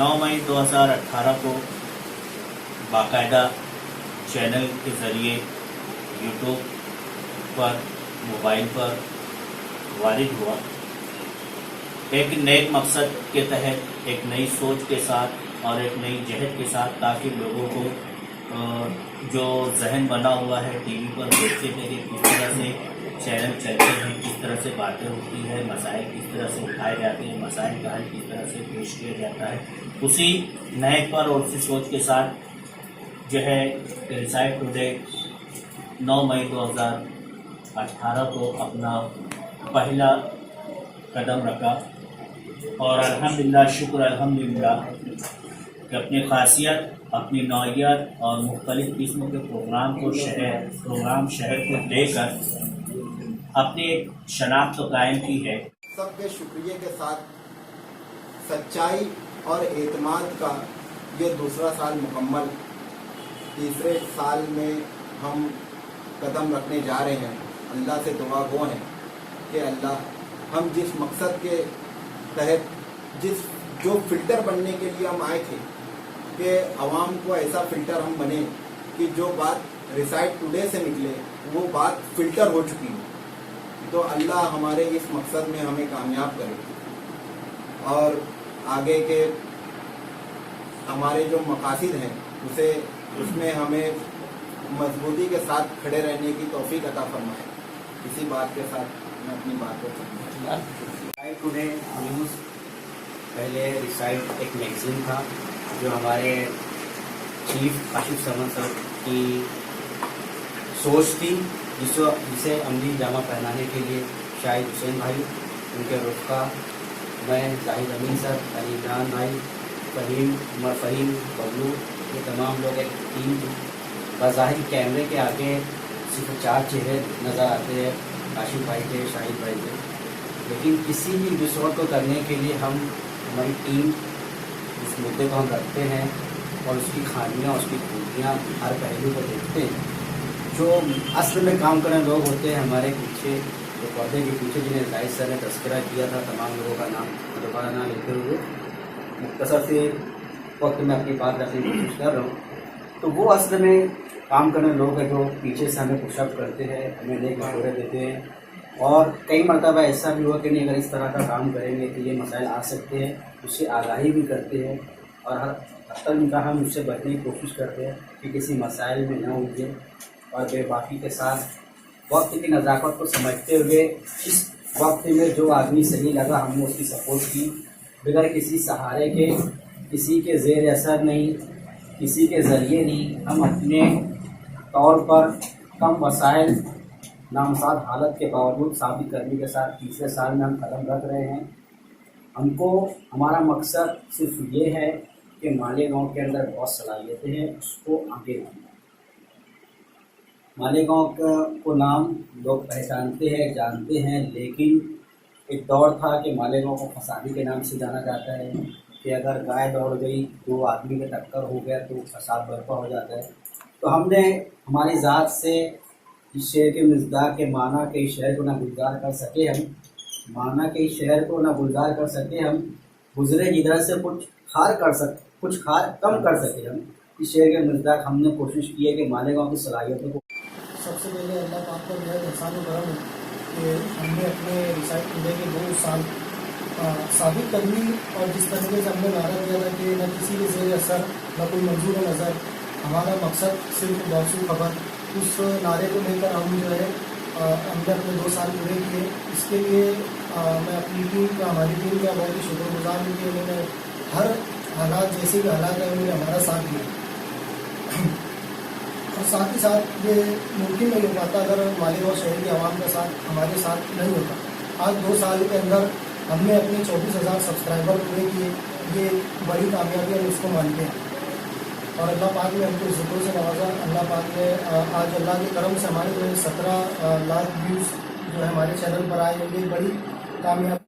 9 मई 2018 को बाकायदा चैनल के ज़रिए यूट्यूब पर मोबाइल पर वारिद हुआ। एक नए मकसद के तहत, एक नई सोच के साथ और एक नई जहद के साथ, ताकि लोगों को जो जहन बना हुआ है टीवी पर देखते थे कि किस तरह से चैनल चलते हैं, किस तरह से बातें होती है, मसाइल किस तरह से उठाए जाते हैं, मसाइल का हल किस तरह से पेश किया जाता है, उसी महक पर और उसी सोच के साथ जो है रिसाइट टुडे 9 मई 2018 को अपना पहला कदम रखा। और अल्हम्दुलिल्लाह, शुक्र अल्हम्दुलिल्लाह कि अपनी खासियत, अपनी नौइयत और मुख्तलिफ किस्म के प्रोग्राम शहर को देकर अपनी एक शनाख्त तो कायम की है। सबके शुक्रिया के साथ सच्चाई और एतमाद का ये दूसरा साल मुकम्मल, तीसरे साल में हम कदम रखने जा रहे हैं। अल्लाह से दुआ गो हैं कि अल्लाह हम जिस मकसद के तहत जो फ़िल्टर बनने के लिए हम आए थे कि आवाम को ऐसा फ़िल्टर हम बने कि जो बात रिसाइट टुडे से निकले वो बात फ़िल्टर हो चुकी हो। तो अल्लाह हमारे इस मकसद में हमें कामयाब करे और आगे के हमारे जो मकासद हैं उसमें हमें मजबूती के साथ खड़े रहने की तौफीक अता फरमाए। इसी बात के साथ मैं अपनी बात को रिसाइट टुडे न्यूज़ पहले रिसाइट एक मैगज़ीन था जो हमारे चीफ आशिफ समन सर की सोच थी, जिसे अमली जामा पहनाने के लिए शाहिद हुसैन भाई, उनके रुफ़ा, मैं, जाहिद अमीन सर, अली इमरान भाई, फ़हीम बबलू, ये तमाम लोग एक टीम थी। बज़ाहिर कैमरे के आगे सिर्फ 4 चेहरे नज़र आते हैं, आशिफ भाई थे, शाहिद भाई थे, लेकिन किसी भी विषय को करने के लिए हमारी टीम उस मुद्दे को हम रखते हैं और उसकी खामियाँ, उसकी खूबियाँ, हर पहलू को देखते हैं। जो असल में काम करने लोग होते हैं हमारे पीछे, तो पर्दे के पीछे जिन्हें जाहिद सर ने तस्करा किया था, तमाम लोगों का नाम दोबारा ना लेते हुए मुख्तसर से वक्त में अपनी बात रखने की कोशिश कर रहा हूँ। तो वो असल में काम करने लोग हैं जो पीछे से हमें पुशअप करते हैं, हमें नेक मशवरे देते हैं। और कई मरतबा ऐसा भी हुआ कि नहीं, अगर इस तरह का काम करेंगे तो ये मसाइल आ सकते हैं, उससे आगाही भी करते हैं और हर तक हम उससे बचने की कोशिश करते हैं कि किसी मसाइल में न उलझे और बेबाकी के साथ वक्त की नज़ाकत को समझते हुए इस वक्त में जो आदमी सही लगा हमने उसकी सपोर्ट की, बगैर किसी सहारे के, किसी के ज़ेर असर नहीं, किसी के ज़रिए नहीं। हम अपने तौर पर कम वसाइल, नामसाद हालत के बावजूद साबित करने के साथ तीसरे साल में हम कदम रख रहे हैं। हमको हमारा मकसद सिर्फ ये है कि मालेगांव के अंदर बहुत सलाहियतें हैं, उसको आगे लाना। मालेगांव को नाम लोग पहचानते हैं, जानते हैं, लेकिन एक दौर था कि मालेगांव को फसादी के नाम से जाना जाता है कि अगर गाय दौड़ गई, 2 आदमी के टक्कर हो गया तो फसाद बर्पा हो जाता है। तो हमने हमारी ज़ात से इस शहर के मिज़दाक के माना के इस शहर को ना गुलजार कर सके हम, माना के इस शहर को ना गुलजार कर सके हम, गुजरे जिधर से कुछ खार कम कर सके हम। इस शहर के मिज़दाक हमने कोशिश की है कि मालेगांव की सलाहियतों को सबसे पहले अल्लाह पाक का बहुत एहसान करम है कि हमने अपने रिसाइट टुडे के 2 साल साबित कदमी और जिस तरीके से हमने नारा दिया था कि न किसी के ज़ेर असर, न कोई मंजूर नज़र, हमारा मकसद सिर्फ मौसू खबर, उस नारे को लेकर हम जो है हमने अपने 2 साल पूरे किए। इसके लिए मैं अपनी टीम का, हमारी टीम का बहुत ही शुक्रगुजार हूँ कि उन्होंने हर हालात, जैसे भी हालात है, उन्होंने हमारा साथ दिया। और साथ ही साथ ये मुमकिन नहीं हो पाता अगर मालेगांव शहर के आवाम का साथ हमारे साथ नहीं होता। आज 2 साल के अंदर हमने अपने 24,000 सब्सक्राइबर पूरे किए, ये बड़ी कामयाबी हम इसको मानते हैं। और अल्लाह पाक ने हमको ज़िक्रों से नवाजा। अल्लाह पाक ने आज अल्लाह के करम से हमारे जो 17 लाख व्यूज़ जो है हमारे चैनल पर आए, ये बड़ी कामयाबी।